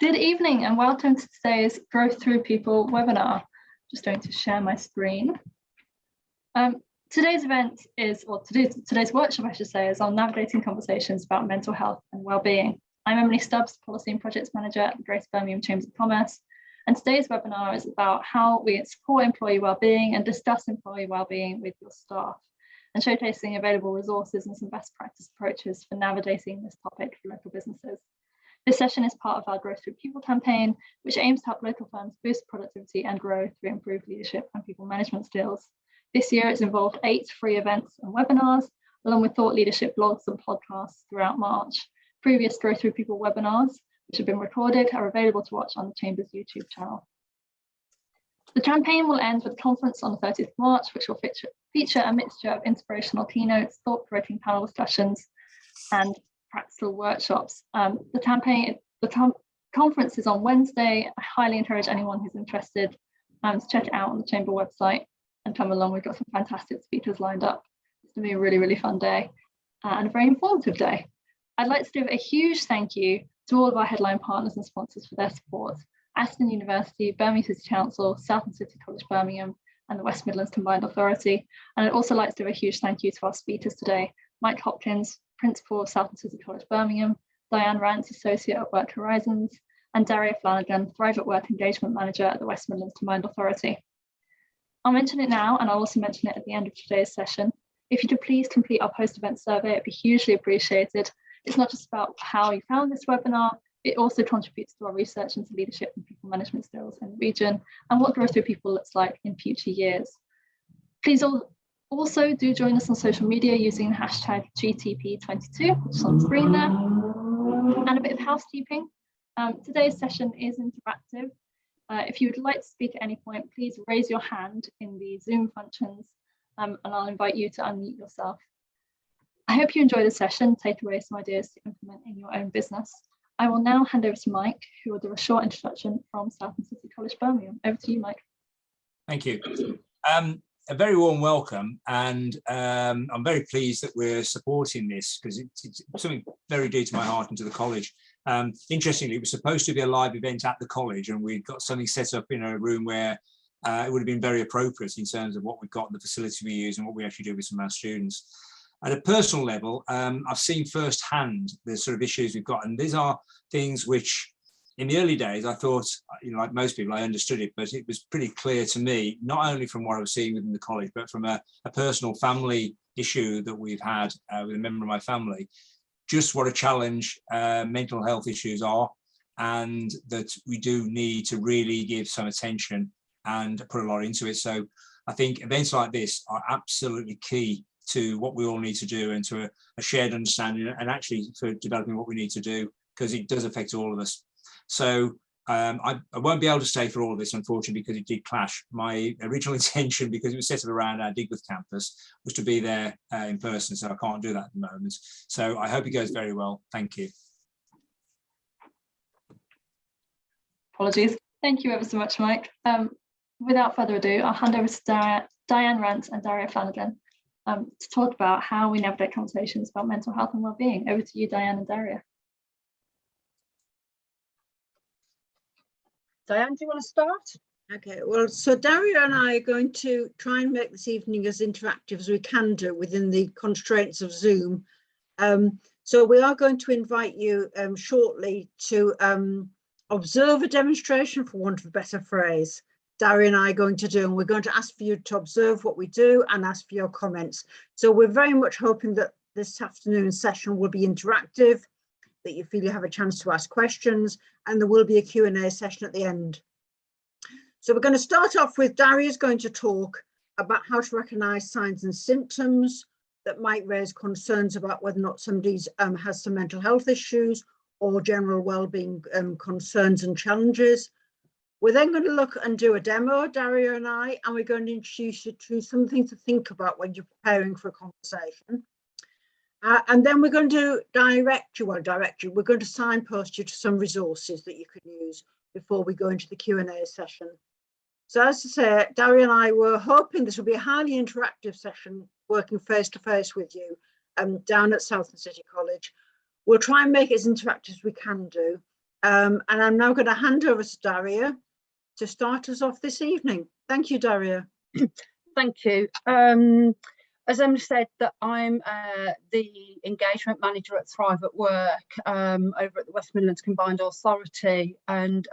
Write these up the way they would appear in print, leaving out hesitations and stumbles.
Good evening and welcome to today's Growth Through People webinar. Just going to share my screen. Today's event is, or today's workshop, I should say, is on navigating conversations about mental health and wellbeing. I'm Emily Stubbs, Policy and Projects Manager at the Greater Birmingham Chambers of Commerce, and today's webinar is about how we support employee wellbeing and discuss employee wellbeing with your staff, and showcasing available resources and some best practice approaches for navigating this topic for local businesses. This session is part of our Growth Through People campaign, which aims to help local firms boost productivity and growth through improved leadership and people management skills. This year, it's involved 8 free events and webinars, along with thought leadership blogs and podcasts throughout March. Previous Growth Through People webinars, which have been recorded, are available to watch on the Chamber's YouTube channel. The campaign will end with a conference on the 30th of March, which will feature a mixture of inspirational keynotes, thought-provoking panel discussions, and practical workshops. The conference is on Wednesday. I highly encourage anyone who's interested to check it out on the Chamber website and come along. We've got some fantastic speakers lined up. It's going to be a really, really fun day and a very informative day. I'd like to give a huge thank you to all of our headline partners and sponsors for their support: Aston University, Birmingham City Council, Southern City College Birmingham, and the West Midlands Combined Authority. And I'd also like to give a huge thank you to our speakers today: Mike Hopkins, Principal of Southern City College Birmingham, Diane, Rance, Associate at Work Horizons, and Darea, Flanagan, Thrive at Work Engagement Manager at the West Midlands Combined Authority. I'll mention it now, and I'll also mention it at the end of today's session. If you could please complete our post-event survey, it'd be hugely appreciated. It's not just about how you found this webinar, it also contributes to our research into leadership and people management skills in the region and what Growth Through People looks like in future years. Please also do join us on social media using the hashtag GTP22, which is on the screen there. And a bit of housekeeping. Today's session is interactive. If you would like to speak at any point, please raise your hand in the Zoom functions and I'll invite you to unmute yourself. I hope you enjoy the session, take away some ideas to implement in your own business. I will now hand over to Mike, who will do a short introduction from Southern City College Birmingham. Over to you, Mike. Thank you. A very warm welcome, and I'm very pleased that we're supporting this because it's something very dear to my heart and to the college. Interestingly, it was supposed to be a live event at the college, and we've got something set up in a room where it would have been very appropriate in terms of what we've got, the facility we use, and what we actually do with some of our students. At a personal level, I've seen firsthand the sort of issues we've got, and these are things which, in the early days, I thought, like most people, I understood it, but it was pretty clear to me, not only from what I was seeing within the college, but from a personal family issue that we've had with a member of my family, just what a challenge mental health issues are, and that we do need to really give some attention and put a lot into it. So I think events like this are absolutely key to what we all need to do and to a shared understanding, and actually for developing what we need to do, because it does affect all of us. So I won't be able to stay for all of this, unfortunately, because it did clash. My original intention, because it was set up around our Digworth campus, was to be there in person, so I can't do that at the moment. So I hope it goes very well. Thank you. Apologies. Thank you ever so much, Mike. Without further ado, I'll hand over to Diane, Rance, and Darea Flanagan to talk about how we navigate conversations about mental health and wellbeing. Over to you, Diane and Darea. Diane, do you want to start? Okay, well, so Darea and I are going to try and make this evening as interactive as we can do within the constraints of Zoom. So we are going to invite you shortly to observe a demonstration, for want of a better phrase. Darea and I are going to do, and we're going to ask for you to observe what we do and ask for your comments. So we're very much hoping that this afternoon's session will be interactive, that you feel you have a chance to ask questions, and there will be a Q&A session at the end. So we're going to start off with Daria's going to talk about how to recognise signs and symptoms that might raise concerns about whether or not somebody has some mental health issues or general wellbeing concerns and challenges. We're then going to look and do a demo, Darea and I, and we're going to introduce you to something to think about when you're preparing for a conversation. And then we're going to we're going to signpost you to some resources that you can use before we go into the Q&A session. So as I say, Darea and I were hoping this would be a highly interactive session, working face to face with you down at Southern City College. We'll try and make it as interactive as we can do. And I'm now going to hand over to Darea to start us off this evening. Thank you, Darea. Thank you. As Emily said, that I'm the engagement manager at Thrive at Work over at the West Midlands Combined Authority, and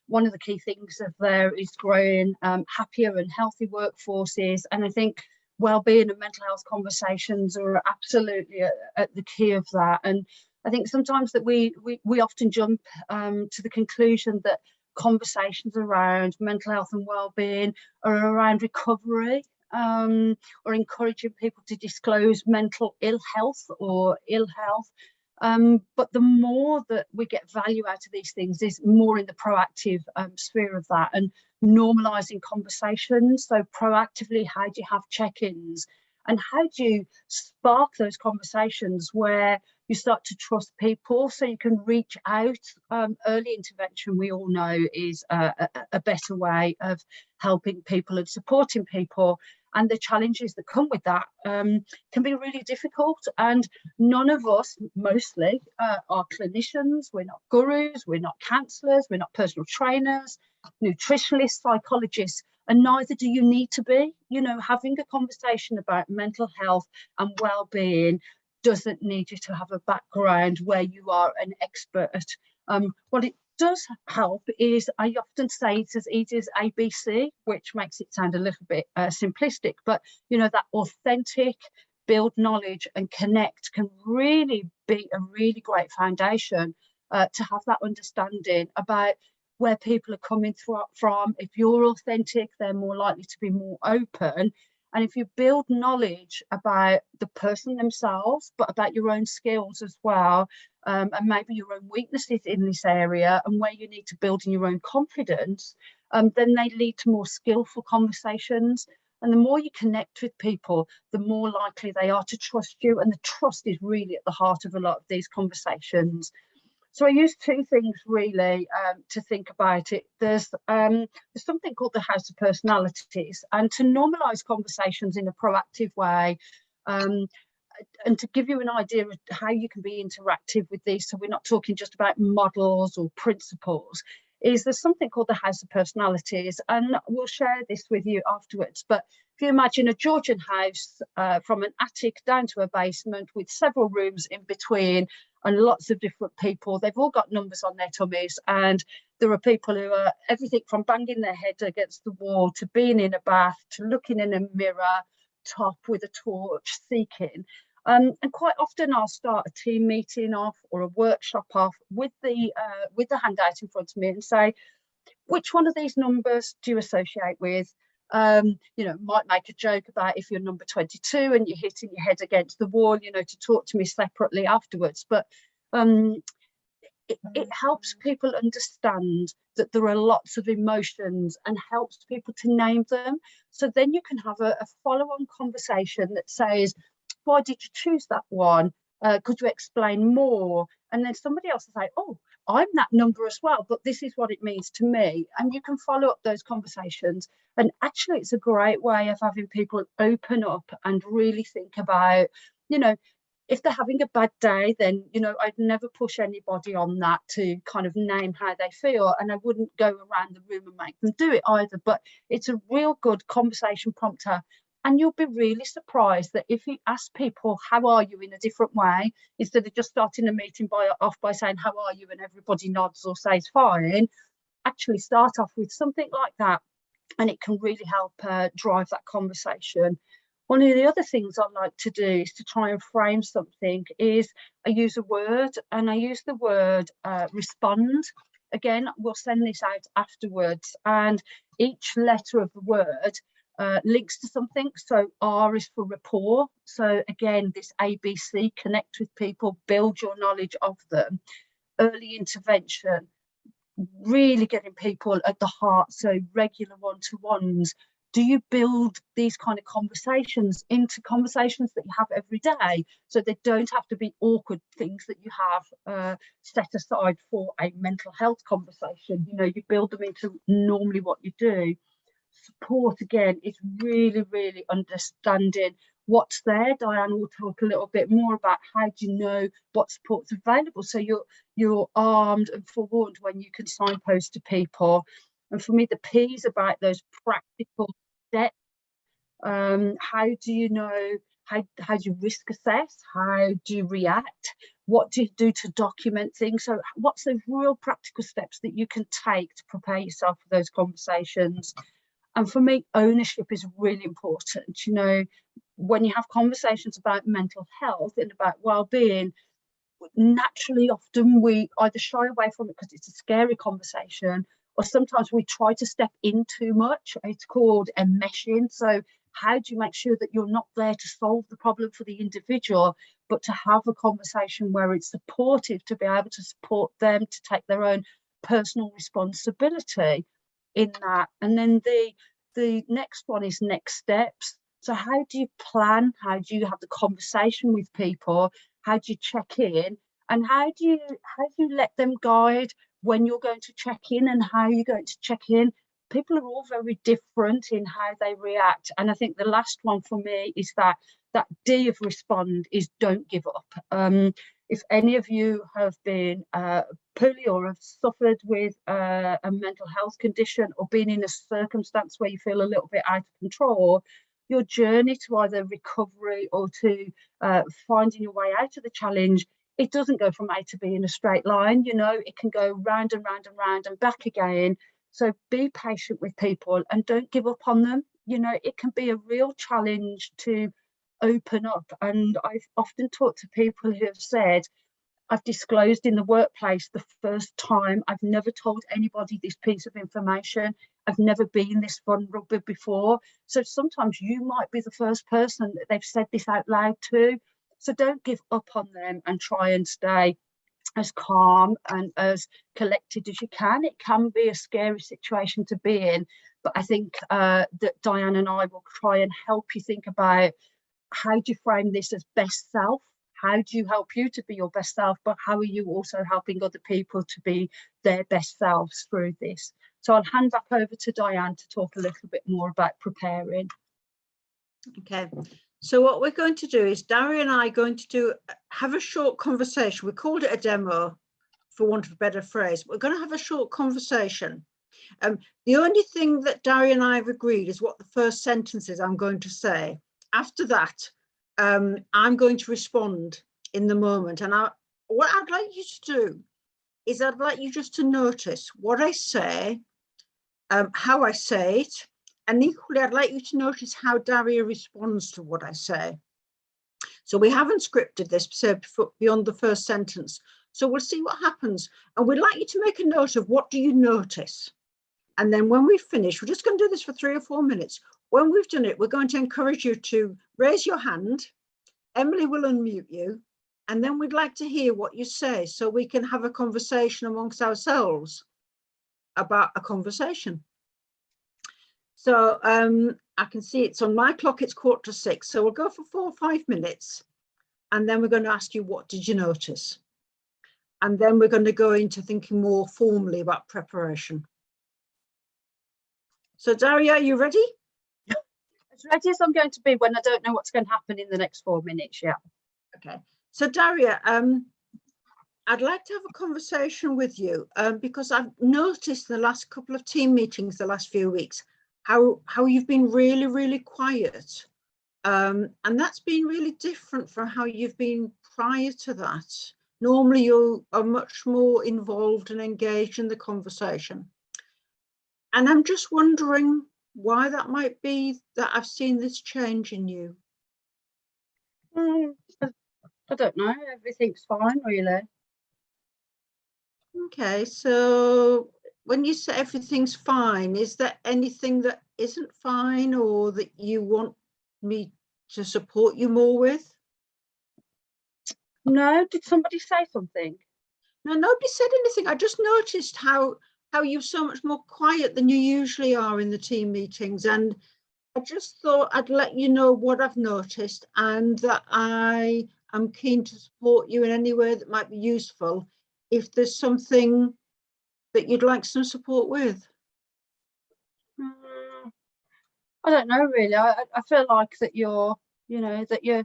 one of the key things of there is growing happier and healthy workforces, and I think wellbeing and mental health conversations are absolutely at the key of that. And I think sometimes that we often jump to the conclusion that conversations around mental health and wellbeing are around recovery, or encouraging people to disclose mental ill health or ill health. But the more that we get value out of these things is more in the proactive sphere of that, and normalising conversations. So proactively, how do you have check-ins, and how do you spark those conversations where you start to trust people so you can reach out? Early intervention, we all know, is a better way of helping people and supporting people. And the challenges that come with that can be really difficult. And none of us, mostly, are clinicians. We're not gurus, we're not counsellors, we're not personal trainers, nutritionists, psychologists, and neither do you need to be. You know, having a conversation about mental health and well-being doesn't need you to have a background where you are an expert. What it does help is, I often say it's as easy as ABC, which makes it sound a little bit simplistic, but you know, that authentic, build knowledge and connect can really be a really great foundation to have that understanding about where people are coming from. If you're authentic, they're more likely to be more open. And if you build knowledge about the person themselves, but about your own skills as well, and maybe your own weaknesses in this area and where you need to build in your own confidence, then they lead to more skillful conversations. And the more you connect with people, the more likely they are to trust you. And the trust is really at the heart of a lot of these conversations. So I use two things really to think about it. There's something called the House of Personalities, and to normalise conversations in a proactive way, and to give you an idea of how you can be interactive with these, so we're not talking just about models or principles, is there's something called the House of Personalities, and we'll share this with you afterwards. But if you imagine a Georgian house from an attic down to a basement with several rooms in between and lots of different people, they've all got numbers on their tummies, and there are people who are everything from banging their head against the wall to being in a bath to looking in a mirror top with a torch seeking. And quite often I'll start a team meeting off or a workshop off with the handout in front of me and say, which one of these numbers do you associate with? You know, might make a joke about if you're number 22 and you're hitting your head against the wall, you know, to talk to me separately afterwards. But it helps people understand that there are lots of emotions and helps people to name them. So then you can have a follow-on conversation that says, why did you choose that one? Could you explain more? And then somebody else will say, oh, I'm that number as well, but this is what it means to me. And you can follow up those conversations. And actually, it's a great way of having people open up and really think about, you know, if they're having a bad day, then, you know, I'd never push anybody on that to kind of name how they feel. And I wouldn't go around the room and make them do it either. But it's a real good conversation prompter. And you'll be really surprised that if you ask people, how are you, in a different way, instead of just starting a meeting off by saying, how are you? And everybody nods or says fine, actually start off with something like that. And it can really help drive that conversation. One of the other things I like to do is to try and frame something is I use a word, and I use the word respond. Again, we'll send this out afterwards, and each letter of the word links to something. So R is for rapport. So again, this ABC, connect with people, build your knowledge of them. Early intervention, really getting people at the heart. So regular one-to-ones. Do you build these kind of conversations into conversations that you have every day, so they don't have to be awkward things that you have set aside for a mental health conversation? You know, you build them into normally what you do. Support, again, is really, really understanding what's there. Diane will talk a little bit more about how do you know what support's available, so you're armed and forewarned when you can signpost to people. And for me, the P is about those practical steps. How do you know, how do you risk assess? How do you react? What do you do to document things? So what's the real practical steps that you can take to prepare yourself for those conversations? And for me, ownership is really important. You know, when you have conversations about mental health and about well-being, naturally often we either shy away from it because it's a scary conversation, or sometimes we try to step in too much. It's called enmeshing. So how do you make sure that you're not there to solve the problem for the individual, but to have a conversation where it's supportive, to be able to support them to take their own personal responsibility in that? And then the next one is next steps. So how do you plan? How do you have the conversation with people? How do you check in? And how do you let them guide when you're going to check in and how you're going to check in? People are all very different in how they react. And I think the last one for me is that D of respond is don't give up. If any of you have been poorly or have suffered with a mental health condition or been in a circumstance where you feel a little bit out of control, your journey to either recovery or to finding your way out of the challenge, it doesn't go from A to B in a straight line. You know, it can go round and round and round and back again. So be patient with people and don't give up on them. You know, it can be a real challenge to open up. And I've often talked to people who have said, I've disclosed in the workplace the first time. I've never told anybody this piece of information. I've never been this vulnerable before. So sometimes you might be the first person that they've said this out loud to. So don't give up on them and try and stay as calm and as collected as you can. It can be a scary situation to be in, but I think that Diane and I will try and help you think about how do you frame this as best self? How do you help you to be your best self, but how are you also helping other people to be their best selves through this? So I'll hand back over to Diane to talk a little bit more about preparing. Okay, so what we're going to do is Darea and I are going to have a short conversation. We called it a demo, for want of a better phrase. We're going to have a short conversation. The only thing that Darea and I have agreed is what the first sentence is I'm going to say. After that, I'm going to respond in the moment. And what I'd like you to do is I'd like you just to notice what I say, how I say it, and equally I'd like you to notice how Darea responds to what I say. So we haven't scripted this beyond the first sentence. So we'll see what happens. And we'd like you to make a note of what do you notice. And then when we finish, we're just going to do this for 3 or 4 minutes. When we've done it, we're going to encourage you to raise your hand. Emily will unmute you. And then we'd like to hear what you say so we can have a conversation amongst ourselves about a conversation. So I can see it's on my clock, it's 5:45. So we'll go for 4 or 5 minutes. And then we're going to ask you, what did you notice? And then we're going to go into thinking more formally about preparation. So Darea, are you ready? As ready as I'm going to be when I don't know what's going to happen in the next 4 minutes, yeah. Okay, so Darea, I'd like to have a conversation with you because I've noticed the last couple of team meetings, the last few weeks, how you've been really, really quiet. And that's been really different from how you've been prior to that. Normally you are much more involved and engaged in the conversation. And I'm just wondering why that might be that I've seen this change in you. I don't know, everything's fine, really. Okay, so when you say everything's fine, is there anything that isn't fine or that you want me to support you more with? No, did somebody say something? No, nobody said anything. I just noticed how you're so much more quiet than you usually are in the team meetings. And I just thought I'd let you know what I've noticed and that I am keen to support you in any way that might be useful if there's something that you'd like some support with. I don't know, really. I feel like that you're you know, that you're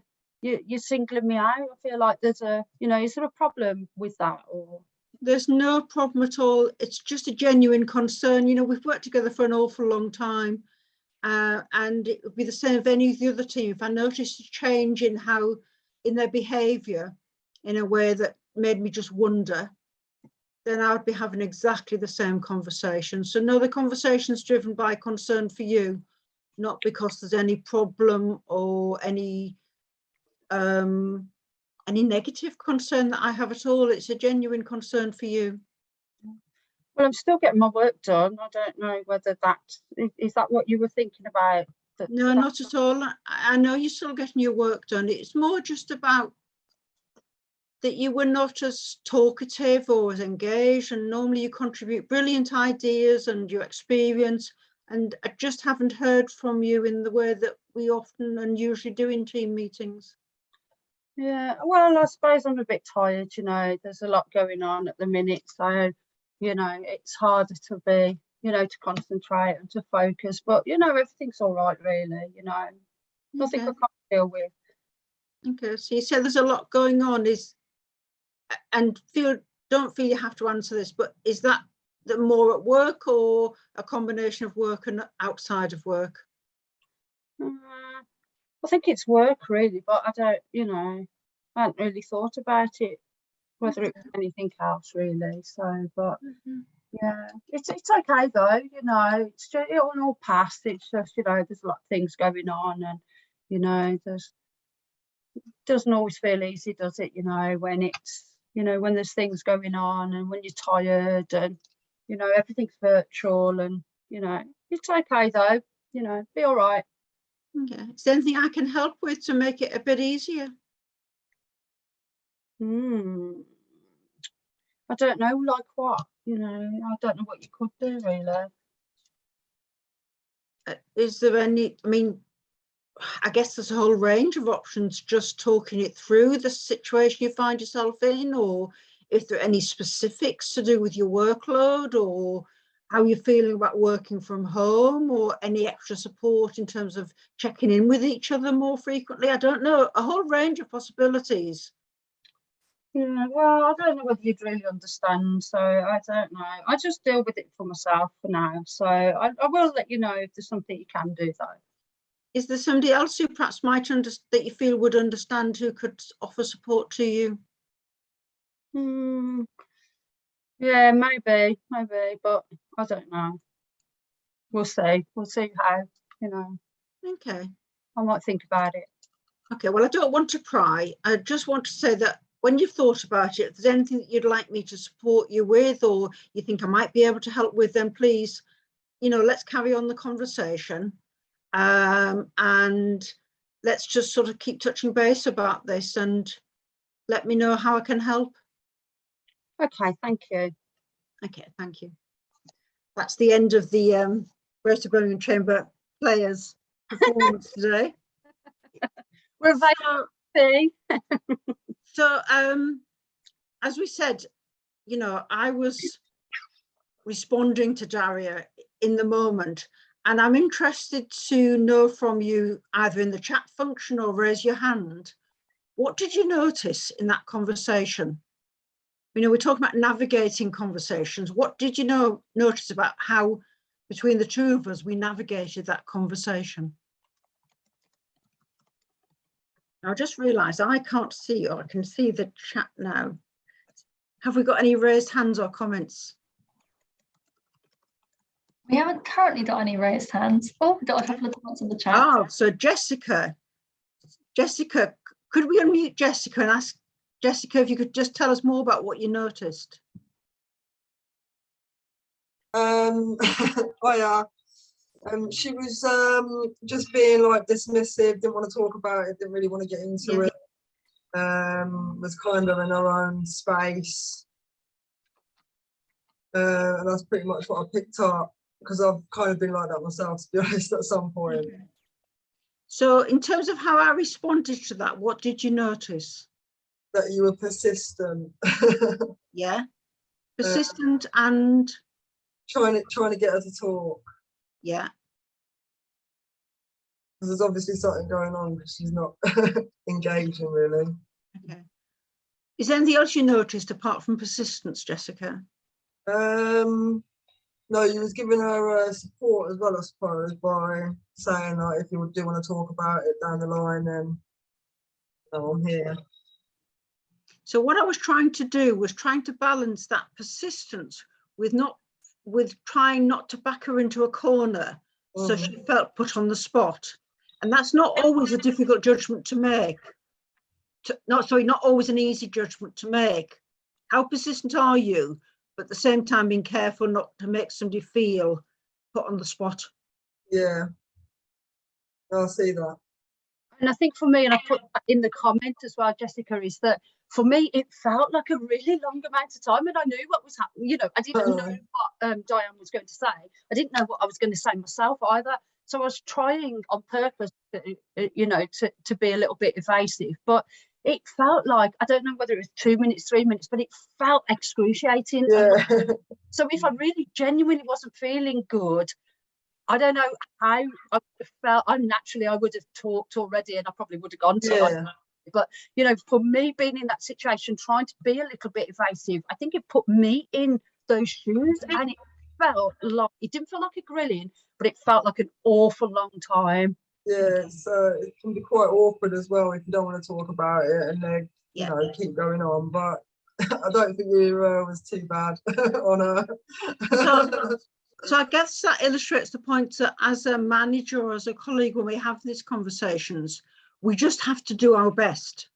singling me out. I feel like there's a, you know, is there a problem with that? Or there's no problem at all. It's just a genuine concern. You know, we've worked together for an awful long time, and it would be the same of any of the other team. If I noticed a change in their behaviour in a way that made me just wonder, then I would be having exactly the same conversation. So no, the conversation's driven by concern for you, not because there's any problem or any negative concern that I have at all. It's a genuine concern for you. Well, I'm still getting my work done. I don't know whether is that what you were thinking about? No, not at all. I know you're still getting your work done. It's more just about that you were not as talkative or as engaged, and normally you contribute brilliant ideas and your experience, and I just haven't heard from you in the way that we often and usually do in team meetings. Yeah, well, I suppose I'm a bit tired, you know, there's a lot going on at the minute, so, you know, it's harder to be, you know, to concentrate and to focus, but, you know, everything's all right, really, you know, nothing I can't deal with. Okay, so you said there's a lot going on, and don't feel you have to answer this, but is that more at work or a combination of work and outside of work? I think it's work, really, but I don't, you know, I hadn't really thought about it, whether it was anything else, really. So, but yeah, it's okay though, you know, it's just, it'll all pass. It's just, you know, there's a lot of things going on, and, you know, it doesn't always feel easy, does it? You know, when it's, you know, when there's things going on and when you're tired and, you know, everything's virtual, and, you know, it's okay though, you know, be all right. Okay. Is there anything I can help with to make it a bit easier? I don't know, like what? You know, I don't know what you could do, really. Is there any, I mean, I guess there's a whole range of options, just talking it through the situation you find yourself in, or if there are any specifics to do with your workload, or how you're feeling about working from home, or any extra support in terms of checking in with each other more frequently. I don't know, a whole range of possibilities. Yeah, well, I don't know whether you'd really understand, so I don't know. I just deal with it for myself for now. So I will let you know if there's something you can do, though. Is there somebody else who perhaps might understand, that you feel would understand, who could offer support to you? Yeah, maybe, but I don't know. We'll see how, you know. Okay. I might think about it. Okay, well, I don't want to pry. I just want to say that when you've thought about it, if there's anything that you'd like me to support you with, or you think I might be able to help with, then please, you know, let's carry on the conversation. And let's just sort of keep touching base about this, and let me know how I can help. Okay, thank you. Okay, thank you. That's the end of the Greater Birmingham Chamber Players performance today. We're available. So, as we said, you know, I was responding to Darea in the moment, and I'm interested to know from you, either in the chat function or raise your hand, what did you notice in that conversation? You know, we're talking about navigating conversations. What did you notice about how, between the two of us, we navigated that conversation? I just realised I can't see, or I can see the chat now. Have we got any raised hands or comments? We haven't currently got any raised hands. Oh, we've got a couple of comments in the chat. Oh, so Jessica, could we unmute Jessica and ask Jessica if you could just tell us more about what you noticed? She was just being like dismissive, didn't want to talk about it, didn't really want to get into it. Was kind of in her own space. And that's pretty much what I picked up, because I've kind of been like that myself, to be honest, at some point. Okay. So in terms of how I responded to that, what did you notice? That you were persistent. Yeah, persistent and trying to get her to talk. Yeah. there's obviously something going on because she's not engaging really. Okay. Is there anything else you noticed apart from persistence, Jessica? No, you was giving her support as well, I suppose, by saying that if you do want to talk about it down the line, then I'm here. So what I was trying to do was trying to balance that persistence with trying not to back her into a corner so she felt put on the spot. And that's not always a difficult judgment to make. Not always an easy judgment to make. How persistent are you? But at the same time, being careful not to make somebody feel put on the spot. Yeah, I'll see that. And I think for me, and I put that in the comment as well, Jessica, is that for me, it felt like a really long amount of time, and I knew what was happening. You know, I didn't know what Diane was going to say. I didn't know what I was going to say myself either. So I was trying on purpose, to be a little bit evasive. But it felt like, I don't know whether it was 2 minutes, 3 minutes, but it felt excruciating. Yeah. So if I really genuinely wasn't feeling good, I don't know how I felt. I would have talked already, and I probably would have gone to. Yeah. But for me, being in that situation, trying to be a little bit evasive, I think it put me in those shoes, and it didn't feel like a grilling, but it felt like an awful long time. Yeah, so it can be quite awkward as well if you don't want to talk about it and then keep going on. But I don't think you was too bad on her. So I guess that illustrates the point that as a manager or as a colleague, when we have these conversations, we just have to do our best.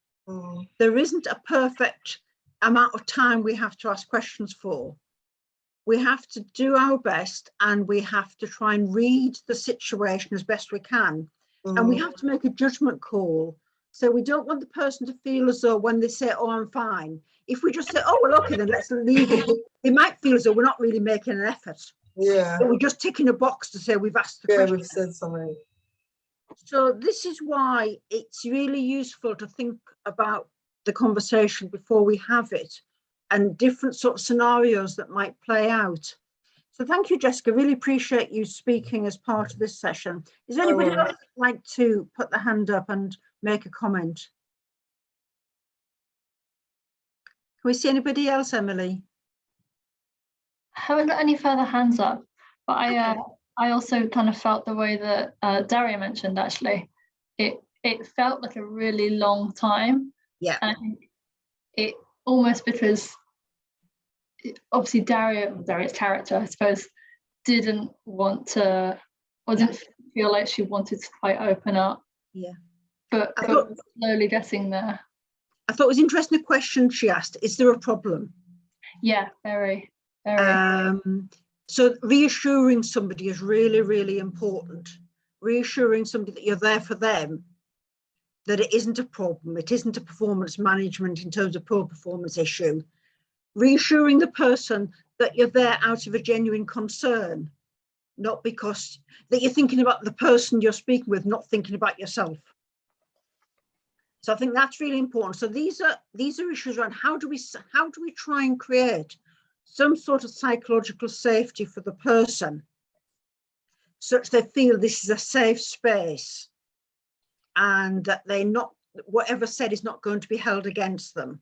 There isn't a perfect amount of time we have to ask questions for. We have to do our best, and we have to try and read the situation as best we can. And we have to make a judgment call. So we don't want the person to feel as though when they say, oh, I'm fine, if we just say, oh, well, okay, then let's leave it. They might feel as though we're not really making an effort. Yeah. So we're just ticking a box to say we've asked the question. Yeah, we've said something. So this is why it's really useful to think about the conversation before we have it, and different sort of scenarios that might play out. So thank you, Jessica. Really appreciate you speaking as part of this session. Is there anybody else who'd like to put their hand up and make a comment? Can we see anybody else, Emily? I haven't got any further hands up, but I also kind of felt the way that Darea mentioned, actually. It felt like a really long time. Yeah. And I think it almost because obviously Daria's character, I suppose, didn't want to, or didn't feel like she wanted to quite open up. Yeah. But slowly getting there. I thought it was interesting the question she asked, is there a problem? Yeah, very, very. So reassuring somebody is really, really important. Reassuring somebody that you're there for them, that it isn't a problem, it isn't a performance management in terms of poor performance issue. Reassuring the person that you're there out of a genuine concern, not because that you're thinking about the person you're speaking with, not thinking about yourself. So I think that's really important. So these are issues around how do we try and create some sort of psychological safety for the person, such they feel this is a safe space, and that whatever said is not going to be held against them.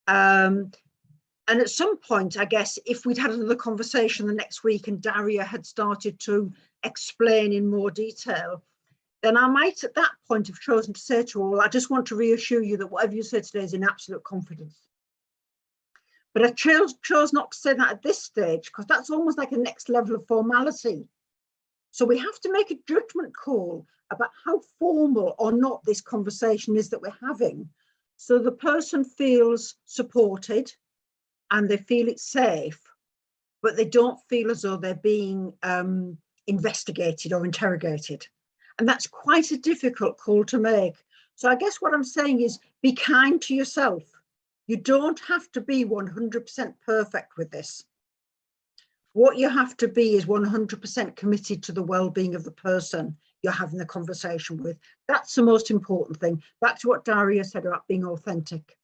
And at some point, I guess, if we'd had another conversation the next week and Darea had started to explain in more detail, then I might at that point have chosen to say to all, I just want to reassure you that whatever you say today is in absolute confidence. But I chose not to say that at this stage, because that's almost like a next level of formality. So we have to make a judgment call about how formal or not this conversation is that we're having. So the person feels supported and they feel it's safe, but they don't feel as though they're being investigated or interrogated. And that's quite a difficult call to make. So I guess what I'm saying is be kind to yourself. You don't have to be 100% perfect with this. What you have to be is 100% committed to the well-being of the person you're having the conversation with. That's the most important thing. Back to what Darea said about being authentic.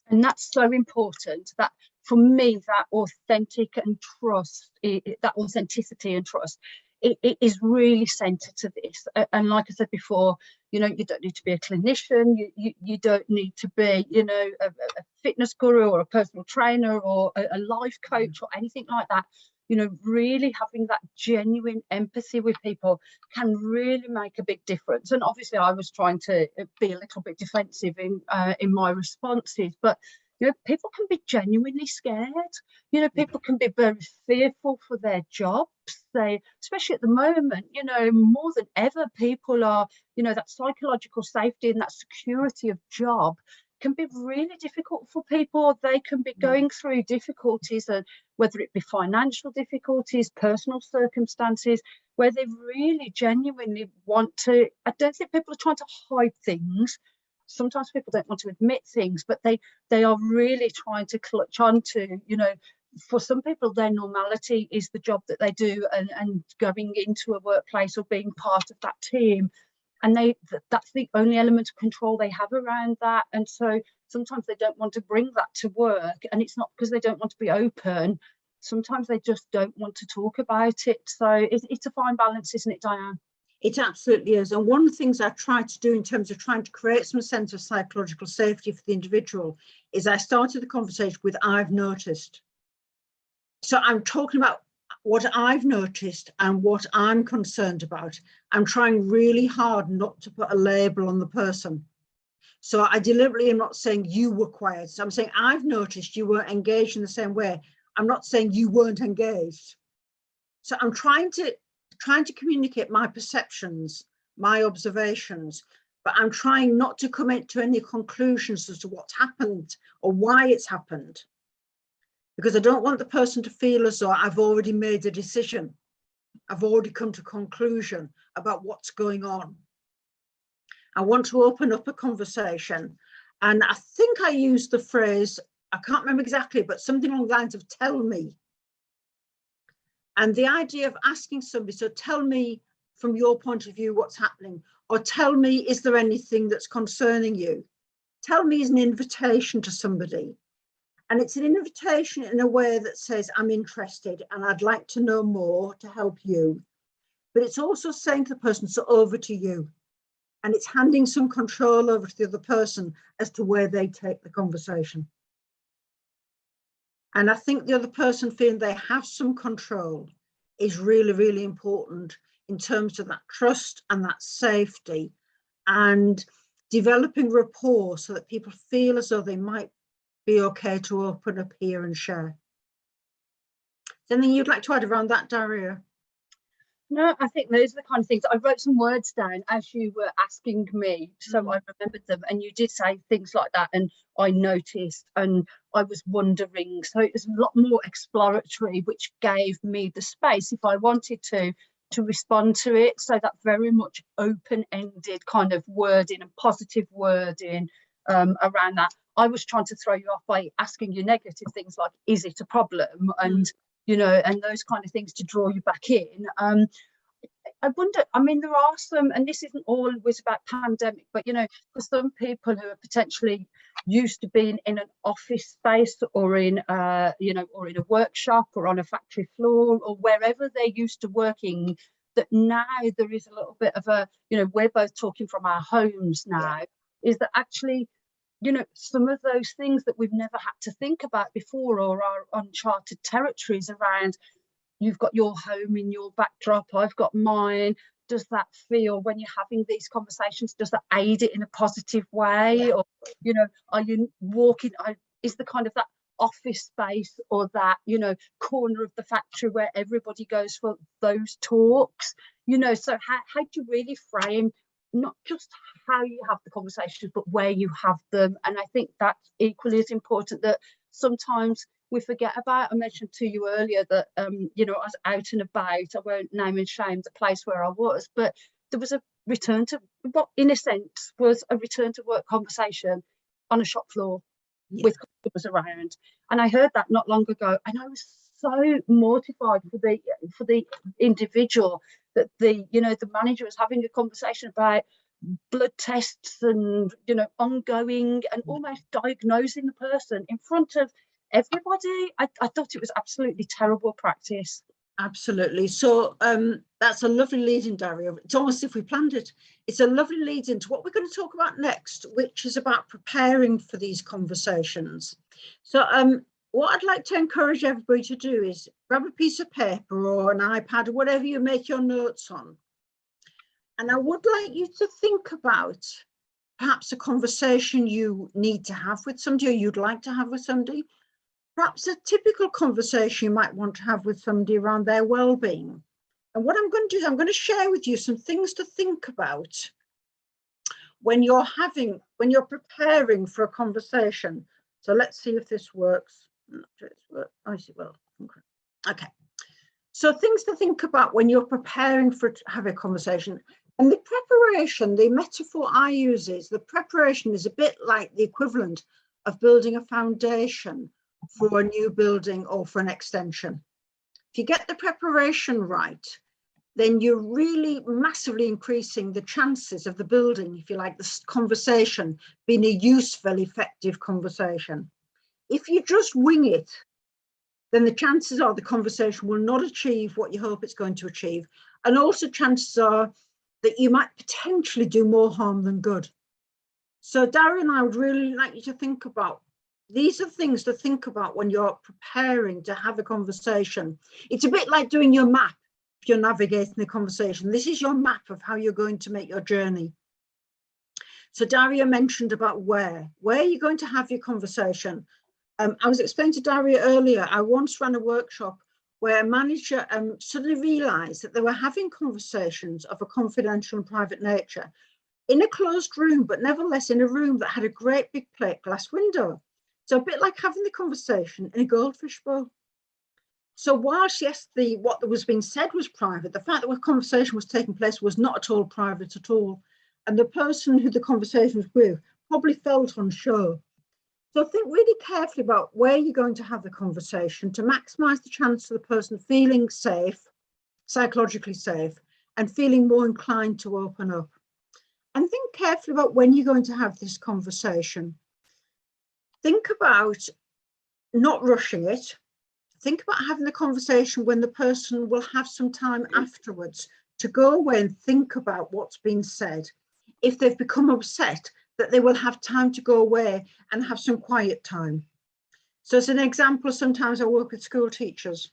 And that's so important, that for me, that authentic and trust, that authenticity and trust it is really centred to this. And like I said before, you know, you don't need to be a clinician, you don't need to be, you know, a fitness guru or a personal trainer or a life coach or anything like that. You know, really having that genuine empathy with people can really make a big difference. And obviously I was trying to be a little bit defensive in my responses, but you know, people can be genuinely scared. You know, people can be very fearful for their jobs. They, especially at the moment, you know, more than ever, people are, you know, that psychological safety and that security of job can be really difficult for people. They can be going through difficulties, and whether it be financial difficulties, personal circumstances, where they really genuinely want to. I don't think people are trying to hide things. Sometimes people don't want to admit things, but they are really trying to clutch onto, you know, for some people their normality is the job that they do, and going into a workplace or being part of that team, and that's the only element of control they have around that. And so sometimes they don't want to bring that to work, and it's not because they don't want to be open. Sometimes they just don't want to talk about it. So it's a fine balance, isn't it, Diane? It absolutely is. And one of the things I try to do in terms of trying to create some sense of psychological safety for the individual is I started the conversation with "I've noticed." So I'm talking about what I've noticed and what I'm concerned about. I'm trying really hard not to put a label on the person. So I deliberately am not saying you were quiet. So I'm saying I've noticed you weren't engaged in the same way. I'm not saying you weren't engaged. So I'm trying to communicate my perceptions, my observations, but I'm trying not to commit to any conclusions as to what's happened or why it's happened, because I don't want the person to feel as though I've already made a decision. I've already come to a conclusion about what's going on. I want to open up a conversation. And I think I used the phrase, I can't remember exactly, but something along the lines of "tell me." And the idea of asking somebody, so tell me from your point of view what's happening, or tell me, is there anything that's concerning you? Tell me is an invitation to somebody. And it's an invitation in a way that says, I'm interested and I'd like to know more to help you. But it's also saying to the person, so over to you. And it's handing some control over to the other person as to where they take the conversation. And I think the other person feeling they have some control is really, really important in terms of that trust and that safety, and developing rapport so that people feel as though they might be okay to open up here and share. Is there anything you'd like to add around that, Darea? No, I think those are the kind of things. I wrote some words down as you were asking me, so I remembered them. And you did say things like that, and I noticed, and I was wondering. So it was a lot more exploratory, which gave me the space, if I wanted to respond to it. So that very much open-ended kind of wording and positive wording around that. I was trying to throw you off by asking you negative things like, is it a problem? And you know, and those kind of things to draw you back in. I wonder, I mean, there are some, and this isn't always about pandemic, but, you know, for some people who are potentially used to being in an office space or in, you know, or in a workshop or on a factory floor or wherever they're used to working, that now there is a little bit of a, you know, we're both talking from our homes now, is that actually, you know, some of those things that we've never had to think about before, or our uncharted territories around, you've got your home in your backdrop, I've got mine. Does that feel, when you're having these conversations, does that aid it in a positive way? Or, you know, are you walking, is the kind of that office space or that, you know, corner of the factory where everybody goes for those talks? You know, so how do you really frame not just how you have the conversations, but where you have them? And I think that's equally as important, that sometimes we forget about. I mentioned to you earlier that, you know, I was out and about, I won't name and shame the place where I was, but there was a return to, what in a sense was a return to work conversation on a shop floor with customers around. And I heard that not long ago, and I was so mortified for the individual, that the, you know, the manager was having a conversation about blood tests and, you know, ongoing, and almost diagnosing the person in front of everybody. I thought it was absolutely terrible practice. Absolutely. So that's a lovely lead in, Daria. It's almost as if we planned it. It's a lovely lead into what we're going to talk about next, which is about preparing for these conversations. So what I'd like to encourage everybody to do is grab a piece of paper or an iPad or whatever you make your notes on. And I would like you to think about perhaps a conversation you need to have with somebody or you'd like to have with somebody. Perhaps a typical conversation you might want to have with somebody around their well-being. And what I'm going to do is I'm going to share with you some things to think about when you're preparing for a conversation. So let's see if this works. Oh, I see. Well, okay. So things to think about when you're preparing to have a conversation. And the preparation, the metaphor I use is the preparation is a bit like the equivalent of building a foundation for a new building or for an extension. If you get the preparation right, then you're really massively increasing the chances of the building, if you like, this conversation being a useful, effective conversation. If you just wing it, then the chances are the conversation will not achieve what you hope it's going to achieve. And also chances are that you might potentially do more harm than good. So Darea and I would really like you to think about, these are things to think about when you're preparing to have a conversation. It's a bit like doing your map if you're navigating the conversation. This is your map of how you're going to make your journey. So Darea mentioned about where are you going to have your conversation? I was explaining to Darea earlier, I once ran a workshop where a manager suddenly realised that they were having conversations of a confidential and private nature in a closed room, but nevertheless in a room that had a great big plate glass window. So a bit like having the conversation in a goldfish bowl. So whilst, yes, what was being said was private, the fact that the conversation was taking place was not at all private at all. And the person who the conversation was with probably felt unsure. So think really carefully about where you're going to have the conversation to maximise the chance of the person feeling safe, psychologically safe, and feeling more inclined to open up. And think carefully about when you're going to have this conversation. Think about not rushing it. Think about having the conversation when the person will have some time afterwards to go away and think about what's been said. If they've become upset, that they will have time to go away and have some quiet time. So as an example, sometimes I work with school teachers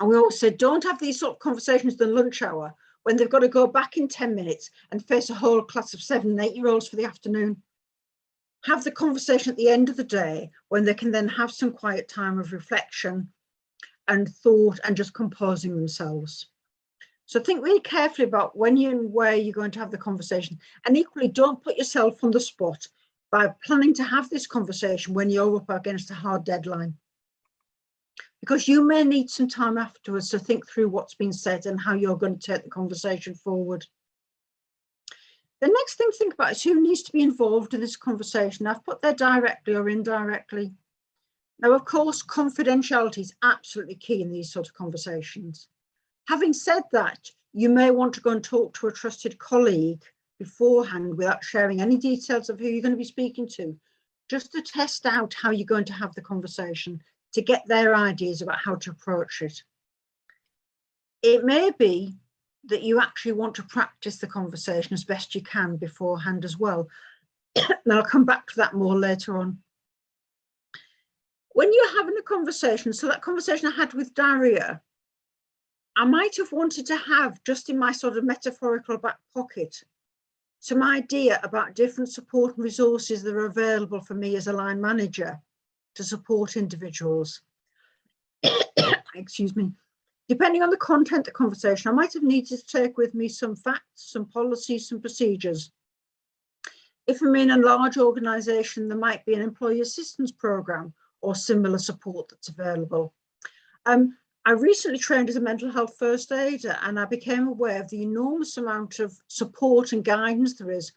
and we always say, don't have these sort of conversations in the lunch hour when they've got to go back in 10 minutes and face a whole class of 7 and 8-year-olds for the afternoon. Have the conversation at the end of the day when they can then have some quiet time of reflection and thought and just composing themselves. So think really carefully about when and where you're going to have the conversation. And equally, don't put yourself on the spot by planning to have this conversation when you're up against a hard deadline. Because you may need some time afterwards to think through what's been said and how you're going to take the conversation forward. The next thing to think about is who needs to be involved in this conversation. I've put there directly or indirectly. Now, of course, confidentiality is absolutely key in these sort of conversations. Having said that, you may want to go and talk to a trusted colleague beforehand without sharing any details of who you're going to be speaking to, just to test out how you're going to have the conversation, to get their ideas about how to approach it. It may be that you actually want to practice the conversation as best you can beforehand as well. And I'll come back to that more later on. When you're having a conversation, so that conversation I had with Darea, I might have wanted to have, just in my sort of metaphorical back pocket, some idea about different support and resources that are available for me as a line manager to support individuals. Excuse me. Depending on the content of the conversation, I might have needed to take with me some facts, some policies, some procedures. If I'm in a large organisation, there might be an employee assistance programme or similar support that's available. I recently trained as a mental health first aider, and I became aware of the enormous amount of support and guidance there is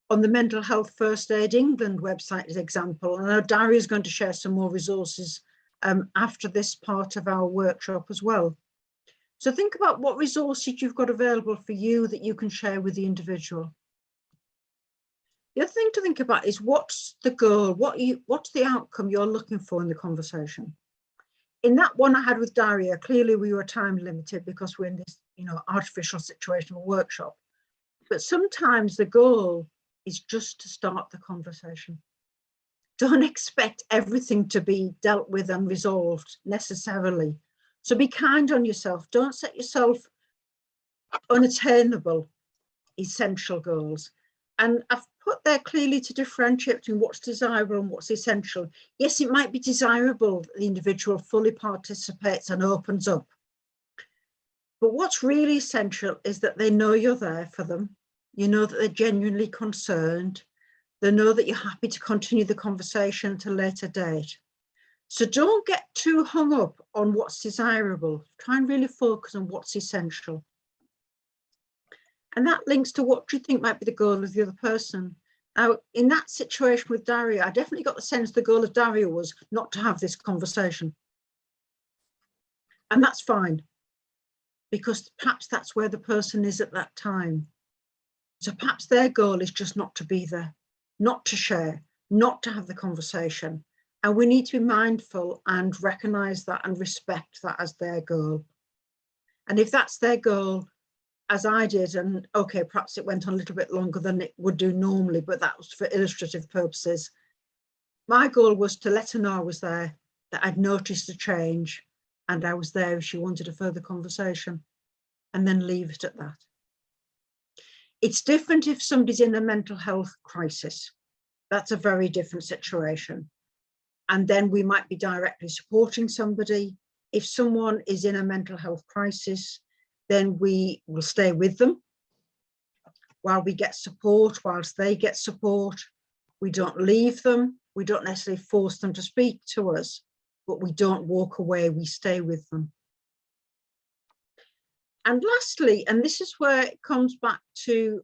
on the Mental Health First Aid England website, as example. And I know Darea is going to share some more resources after this part of our workshop as well. So think about what resources you've got available for you that you can share with the individual. The other thing to think about is what's the goal, what's the outcome you're looking for in the conversation. in that one I had with Darea, clearly we were time limited because we're in this, you know, artificial situation of a workshop. But sometimes the goal is just to start the conversation. Don't expect everything to be dealt with and resolved necessarily. So be kind on yourself. Don't set yourself unattainable, essential goals. And I've put there clearly to differentiate between what's desirable and what's essential. Yes, it might be desirable that the individual fully participates and opens up. But what's really essential is that they know you're there for them. You know that they're genuinely concerned. They know that you're happy to continue the conversation at a later date. So don't get too hung up on what's desirable. Try and really focus on what's essential. And that links to what do you think might be the goal of the other person. Now, in that situation with Darea, I definitely got the sense the goal of Darea was not to have this conversation. And that's fine, because perhaps that's where the person is at that time. So perhaps their goal is just not to be there, not to share, not to have the conversation. And we need to be mindful and recognize that and respect that as their goal. And if that's their goal, as I did, and okay, perhaps it went on a little bit longer than it would do normally, but that was for illustrative purposes. My goal was to let her know I was there, that I'd noticed a change, and I was there if she wanted a further conversation, and then leave it at that. It's different if somebody's in a mental health crisis. That's a very different situation. And then we might be directly supporting somebody. If someone is in a mental health crisis, then we will stay with them while we get support, whilst they get support. We don't leave them. We don't necessarily force them to speak to us, but we don't walk away, we stay with them. And lastly, and this is where it comes back to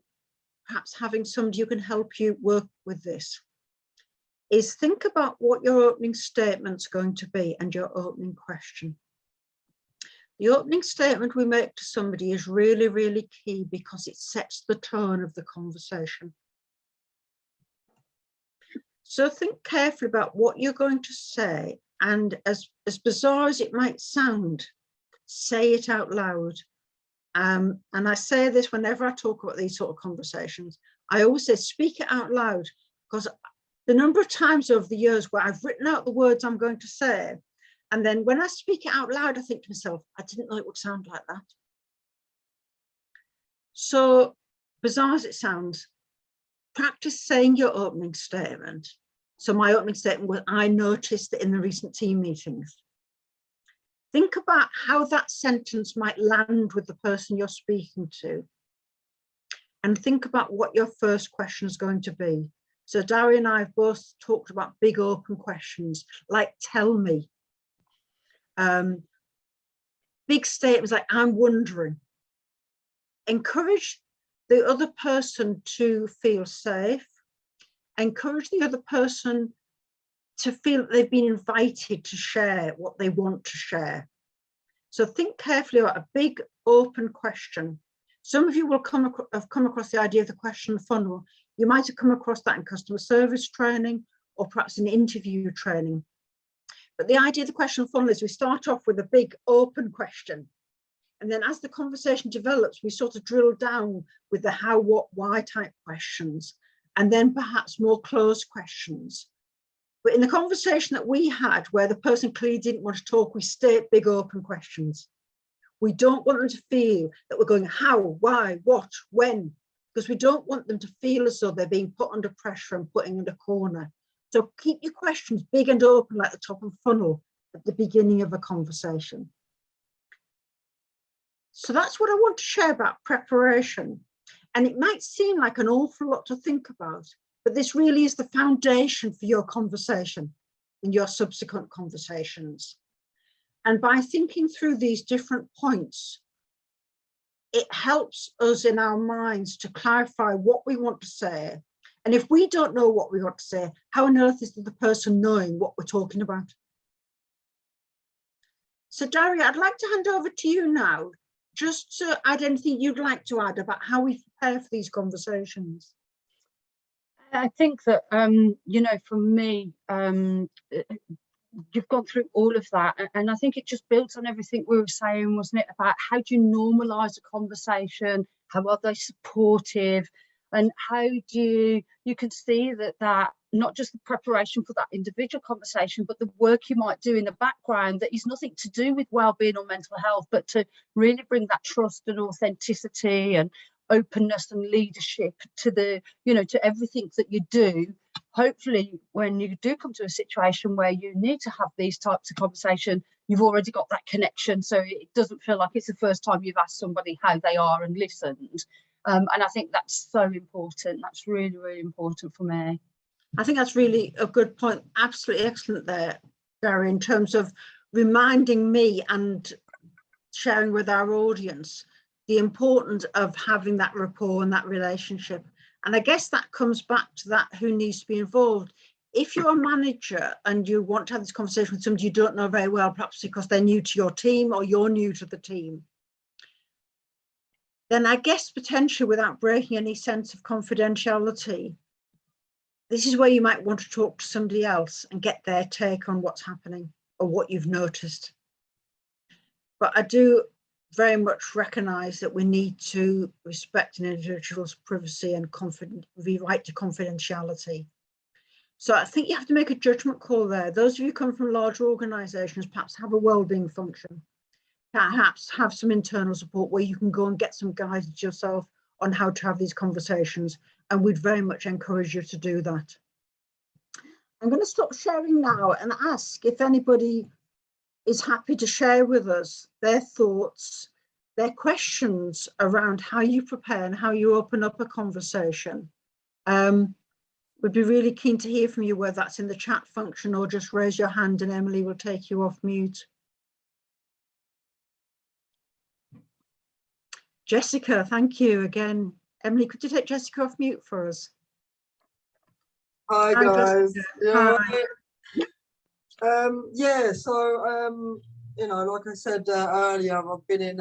perhaps having somebody who can help you work with this, is think about what your opening statement's going to be and your opening question. The opening statement we make to somebody is really, really key because it sets the tone of the conversation. So think carefully about what you're going to say, and as bizarre as it might sound, say it out loud. And I say this whenever I talk about these sort of conversations. I always say speak it out loud, because the number of times over the years where I've written out the words I'm going to say, and then when I speak it out loud, I think to myself, I didn't know it would sound like that. So bizarre as it sounds, practice saying your opening statement. So my opening statement was, I noticed that in the recent team meetings. Think about how that sentence might land with the person you're speaking to. And think about what your first question is going to be. So Darea and I have both talked about big open questions, like tell me. Big statements like I'm wondering. Encourage the other person to feel safe. Encourage the other person to feel that they've been invited to share what they want to share. So think carefully about a big open question. Some of you will have come across the idea of the question funnel. You might have come across that in customer service training or perhaps in interview training. But the idea of the question funnel is we start off with a big open question. And then as the conversation develops, we sort of drill down with the how, what, why type questions, and then perhaps more closed questions. But in the conversation that we had, where the person clearly didn't want to talk, we state big open questions. We don't want them to feel that we're going how, why, what, when, because we don't want them to feel as though they're being put under pressure and put in a corner. So keep your questions big and open like the top of the funnel at the beginning of a conversation. So that's what I want to share about preparation. And it might seem like an awful lot to think about, but this really is the foundation for your conversation and your subsequent conversations. And by thinking through these different points, it helps us in our minds to clarify what we want to say. And if we don't know what we want to say, how on earth is the person knowing what we're talking about? So Darea, I'd like to hand over to you now, just to add anything you'd like to add about how we prepare for these conversations. I think that, you know, for me, you've gone through all of that, and I think it just builds on everything we were saying, wasn't it, about how do you normalise a conversation, how are they supportive, and how do you can see that not just the preparation for that individual conversation, but the work you might do in the background that is nothing to do with well-being or mental health, but to really bring that trust and authenticity and openness and leadership to the, you know, to everything that you do. Hopefully, when you do come to a situation where you need to have these types of conversation, you've already got that connection, so it doesn't feel like it's the first time you've asked somebody how they are and listened. And I think that's so important. That's really, really important for me. I think that's really a good point. Absolutely excellent there, Darea, in terms of reminding me and sharing with our audience the importance of having that rapport and that relationship. And I guess that comes back to that, who needs to be involved. If you're a manager and you want to have this conversation with somebody you don't know very well, perhaps because they're new to your team or you're new to the team, then I guess potentially, without breaking any sense of confidentiality, this is where you might want to talk to somebody else and get their take on what's happening or what you've noticed. But I do very much recognise that we need to respect an individual's privacy and the right to confidentiality. So I think you have to make a judgment call there. Those of you who come from larger organisations perhaps have a wellbeing function, perhaps have some internal support where you can go and get some guidance yourself on how to have these conversations, and we'd very much encourage you to do that. I'm going to stop sharing now and ask if anybody is happy to share with us their thoughts, their questions around how you prepare and how you open up a conversation. We'd be really keen to hear from you, whether that's in the chat function or just raise your hand and Emily will take you off mute. Jessica, thank you again. Emily, could you take Jessica off mute for us? Hi guys. Yeah. Hi. Yeah, so you know, like I said earlier, I've been in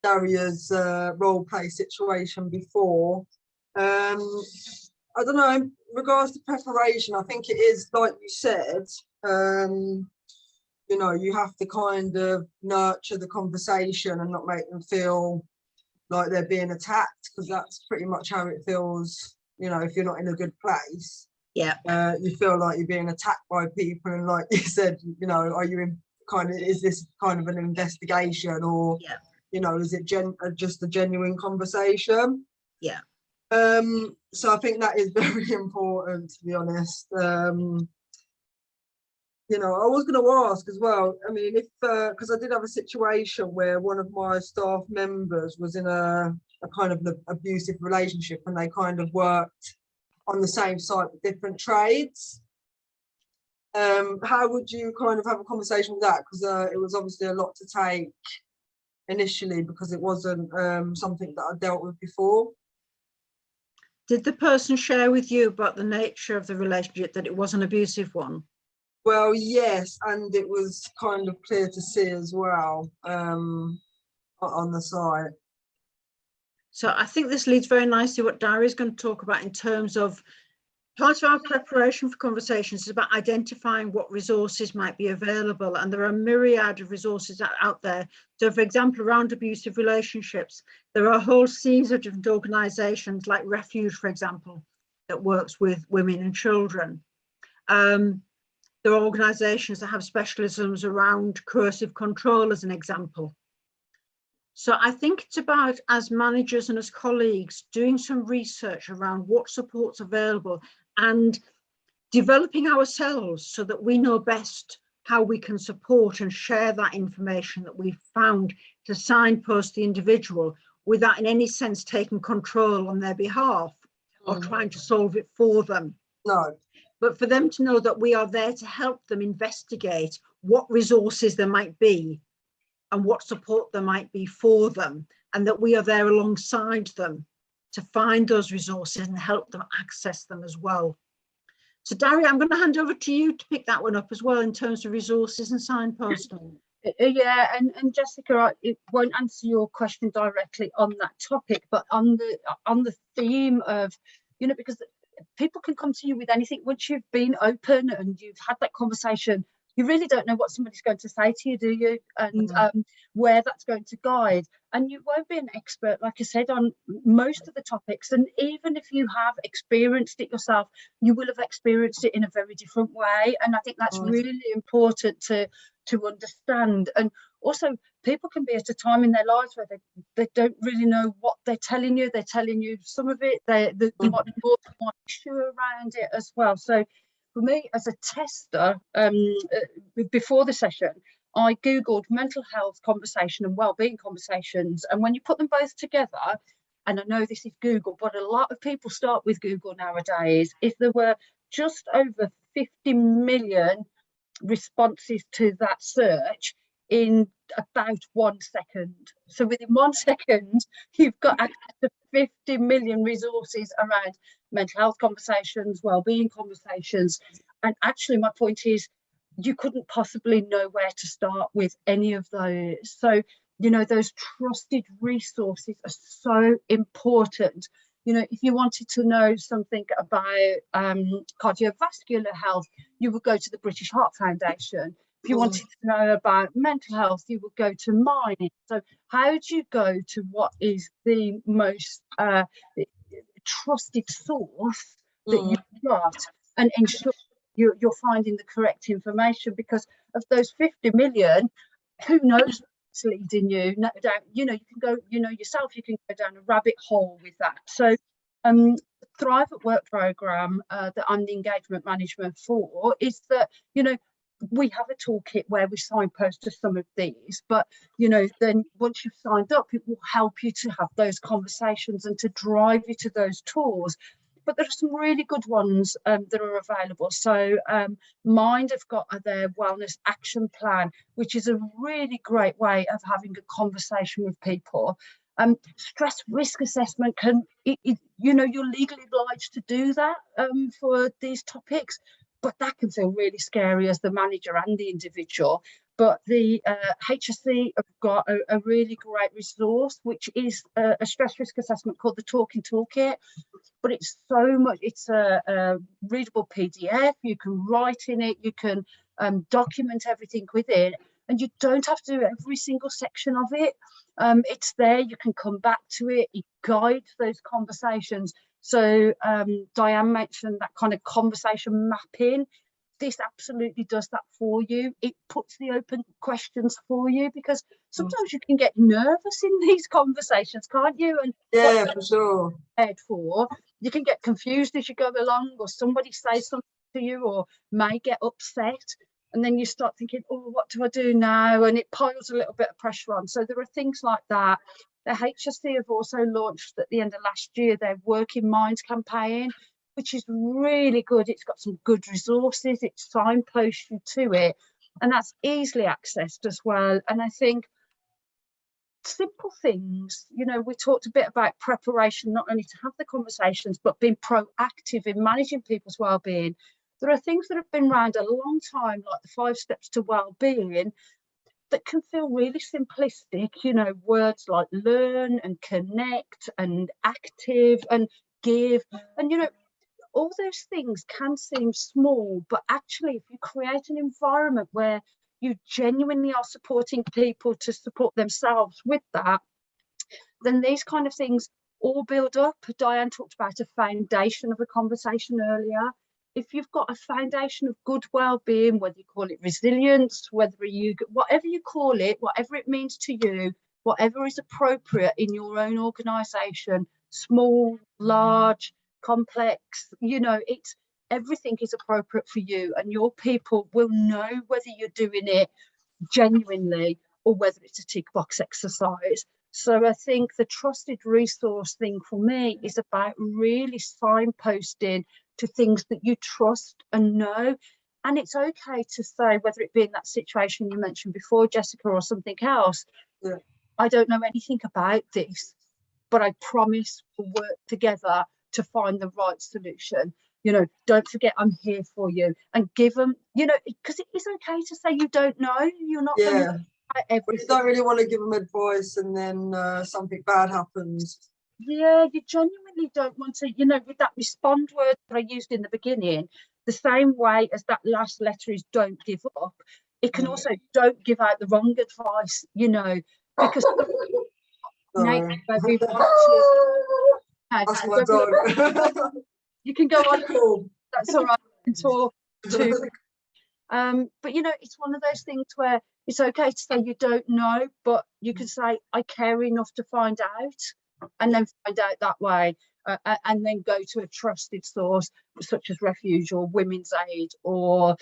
Darea's role play situation before. I don't know, in regards to preparation, I think it is like you said, you know, you have to kind of nurture the conversation and not make them feel like they're being attacked, because that's pretty much how it feels, you know, if you're not in a good place. Yeah. You feel like you're being attacked by people, and like you said, you know, are you in kind of, is this kind of an investigation, or yeah, you know, is it just a genuine conversation? Yeah. So I think that is very important, to be honest. You know, I was going to ask as well, I mean, if because I did have a situation where one of my staff members was in a kind of an abusive relationship, and they kind of worked on the same site with different trades. How would you kind of have a conversation with that? Because it was obviously a lot to take initially, because it wasn't something that I dealt with before. Did the person share with you about the nature of the relationship, that it was an abusive one? Well, yes, and it was kind of clear to see as well on the site. So I think this leads very nicely what Darea is going to talk about in terms of part of our preparation for conversations is about identifying what resources might be available, and there are a myriad of resources out there. So, for example, around abusive relationships, there are a whole series of different organisations like Refuge, for example, that works with women and children. There are organisations that have specialisms around coercive control, as an example. So I think it's about, as managers and as colleagues, doing some research around what support's available and developing ourselves so that we know best how we can support and share that information that we've found to signpost the individual without in any sense taking control on their behalf or trying to solve it for them. No. But for them to know that we are there to help them investigate what resources there might be and what support there might be for them, and that we are there alongside them to find those resources and help them access them as well. So Darea, I'm going to hand over to you to pick that one up as well in terms of resources and signposting. Yeah, and Jessica, it won't answer your question directly on that topic, but on the theme of, you know, because people can come to you with anything once you've been open and you've had that conversation. you really don't know what somebody's going to say to you, do you? And where that's going to guide. And you won't be an expert, like I said, on most of the topics. And even if you have experienced it yourself, you will have experienced it in a very different way. And I think that's really important to understand. And also, people can be at a time in their lives where they don't really know what they're telling you. They're telling you some of it. There might be more than one issue around it as well. So for me, as a tester, before the session, I Googled mental health conversation and wellbeing conversations. And when you put them both together, and I know this is Google, but a lot of people start with Google nowadays, is there were just over 50 million responses to that search in about 1 second. So within 1 second, you've got access to 50 million resources around mental health conversations, wellbeing conversations. And actually, my point is, you couldn't possibly know where to start with any of those. So, you know, those trusted resources are so important. You know, if you wanted to know something about cardiovascular health, you would go to the British Heart Foundation. If you wanted to know about mental health, you would go to mine. So how do you go to what is the most trusted source that you've got and ensure you're finding the correct information? Because of those 50 million, who knows what's leading you down? You know, you can go, you know, yourself, you can go down a rabbit hole with that. So Thrive at Work program that I'm the engagement management for is that, you know, we have a toolkit where we signpost to some of these, but, you know, then once you've signed up, it will help you to have those conversations and to drive you to those tools. But there are some really good ones that are available. So Mind have got their wellness action plan, which is a really great way of having a conversation with people. Stress risk assessment you know, you're legally obliged to do that for these topics, but that can feel really scary as the manager and the individual. But the HSC have got a really great resource, which is a stress risk assessment called the Talking Toolkit. But it's so much, it's a readable PDF, you can write in it, you can document everything within, and you don't have to do every single section of it. It's there, you can come back to it, it guides those conversations. So Diane mentioned that kind of conversation mapping. This absolutely does that for you. It puts the open questions for you, because sometimes you can get nervous in these conversations, can't you? And yeah, for sure. You can get confused as you go along, or somebody says something to you or may get upset, and then you start thinking, oh, what do I do now? And it piles a little bit of pressure on. So there are things like that. The HSC have also launched at the end of last year their Working Minds campaign, which is really good. It's got some good resources, it signposts you to it, and that's easily accessed as well. And I think simple things, you know, we talked a bit about preparation, not only to have the conversations, but being proactive in managing people's well-being. There are things that have been around a long time, like the 5 steps to well-being, that can feel really simplistic, you know, words like learn and connect and active and give, and, you know, all those things can seem small, but actually if you create an environment where you genuinely are supporting people to support themselves with that, then these kind of things all build up. Diane talked about a foundation of a conversation earlier. If you've got a foundation of good well-being, whether you call it resilience, whatever you call it, whatever it means to you, whatever is appropriate in your own organisation, small, large, complex, you know, it's everything is appropriate for you, and your people will know whether you're doing it genuinely or whether it's a tick box exercise. So I think the trusted resource thing for me is about really signposting to things that you trust and know. And it's okay to say, whether it be in that situation you mentioned before, Jessica, or something else, yeah, I don't know anything about this, but I promise we'll work together to find the right solution. You know, don't forget I'm here for you, and give them, you know, because it is okay to say you don't know, you're not going to but you don't really want to give them advice and then something bad happens. Yeah, you genuinely don't want to, you know, with that respond word that I used in the beginning, the same way as that last letter is don't give up, it can also don't give out the wrong advice, you know, because nature where we want to. That's my dog. You can go on. Cool. That's all right. And talk to. But you know, it's one of those things where it's okay to say you don't know, but you can say I care enough to find out, and then find out that way, and then go to a trusted source such as Refuge or Women's Aid or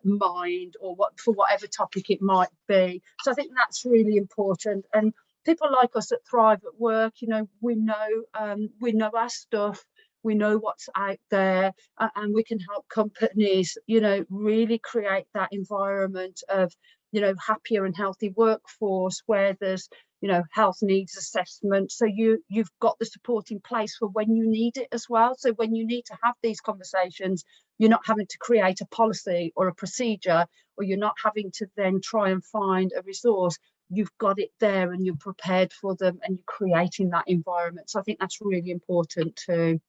Mind or for whatever topic it might be. So I think that's really important. And people like us at Thrive at Work, you know, we know our stuff. We know what's out there, and we can help companies, you know, really create that environment of, you know, happier and healthy workforce where there's, you know, health needs assessment. So you've got the support in place for when you need it as well. So when you need to have these conversations, you're not having to create a policy or a procedure, or you're not having to then try and find a resource. You've got it there and you're prepared for them, and you're creating that environment. So I think that's really important too.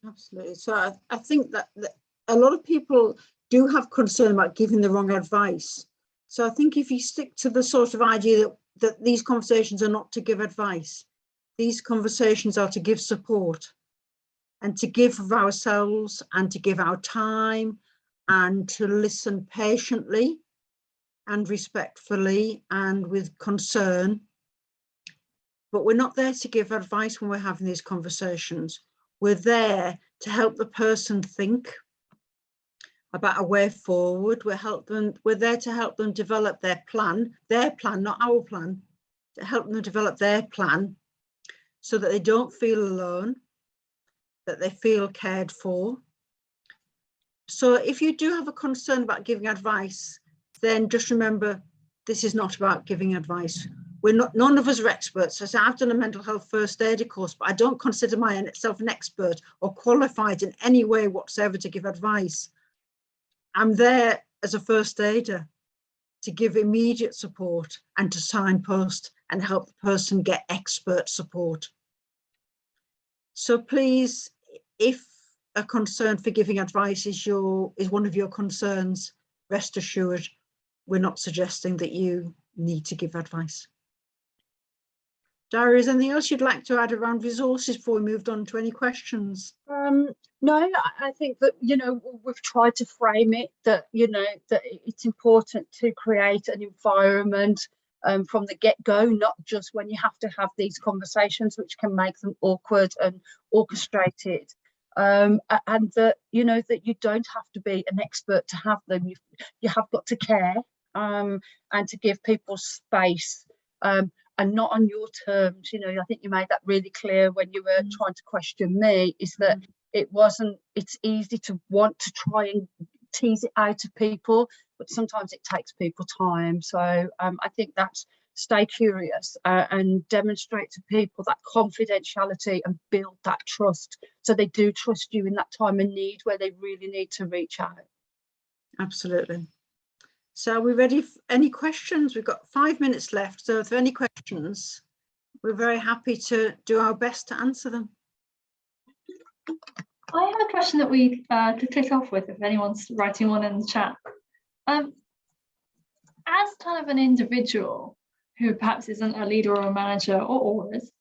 Absolutely. So I think that a lot of people do have concern about giving the wrong advice. So I think if you stick to the sort of idea that these conversations are not to give advice, these conversations are to give support and to give of ourselves and to give our time and to listen patiently and respectfully and with concern. But we're not there to give advice when we're having these conversations. We're there to help the person think about a way forward. We're there to help them develop their plan, not our plan, to help them develop their plan so that they don't feel alone, that they feel cared for. So if you do have a concern about giving advice, then just remember, this is not about giving advice. None of us are experts. So I've done a mental health first aider course, but I don't consider myself an expert or qualified in any way whatsoever to give advice. I'm there as a first aider to give immediate support and to signpost and help the person get expert support. So please, if a concern for giving advice is one of your concerns, rest assured, we're not suggesting that you need to give advice. Darea, is there anything else you'd like to add around resources before we moved on to any questions? No, I think that, you know, we've tried to frame it that, you know, that it's important to create an environment from the get-go, not just when you have to have these conversations, which can make them awkward and orchestrated. And that, you know, that you don't have to be an expert to have them. You have got to care and to give people space. And not on your terms. You know, I think you made that really clear when you were trying to question me, is that it's easy to want to try and tease it out of people, but sometimes it takes people time. So I think that's stay curious and demonstrate to people that confidentiality and build that trust, so they do trust you in that time of need where they really need to reach out. Absolutely. So are we ready for any questions? We've got 5 minutes left. So if there are any questions, we're very happy to do our best to answer them. I have a question that we to kick off with, if anyone's writing one in the chat. As kind of an individual who perhaps isn't a leader or a manager or all is,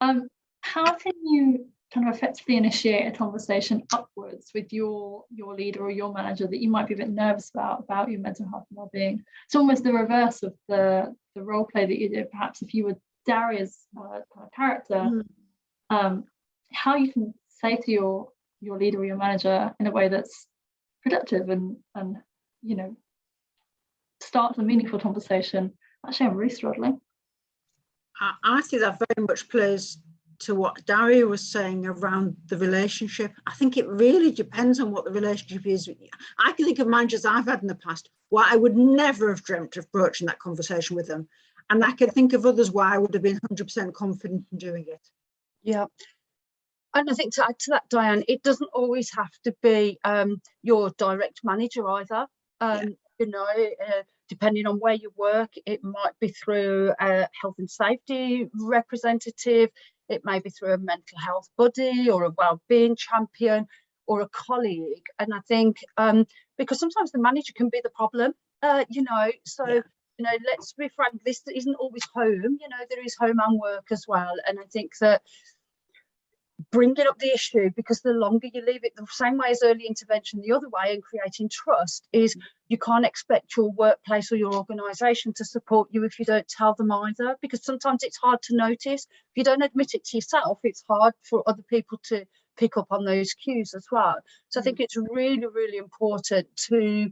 how can you kind of effectively initiate a conversation upwards with your leader or your manager that you might be a bit nervous about your mental health and well-being? It's almost the reverse of the role play that you did, perhaps if you were Daria's kind of character. How you can say to your leader or your manager in a way that's productive and you know, starts a meaningful conversation. Actually, I'm really struggling. I think that very much plays to what Darea was saying around the relationship. I think it really depends on what the relationship is. I can think of managers I've had in the past where I would never have dreamt of broaching that conversation with them. And I can think of others where I would have been 100% confident in doing it. Yeah. And I think to add to that, Diane, it doesn't always have to be your direct manager either. You know, depending on where you work, it might be through a health and safety representative. It may be through a mental health buddy or a wellbeing champion. or a colleague. And I think because sometimes the manager can be the problem, you know, so you know, let's be frank, this isn't always home, you know, there is home and work as well. And I think that bringing up the issue, because the longer you leave it, the same way as early intervention, the other way, and creating trust, is you can't expect your workplace or your organisation to support you if you don't tell them either, because sometimes it's hard to notice. If you don't admit it to yourself, it's hard for other people to pick up on those cues as well. So I think it's really, really important to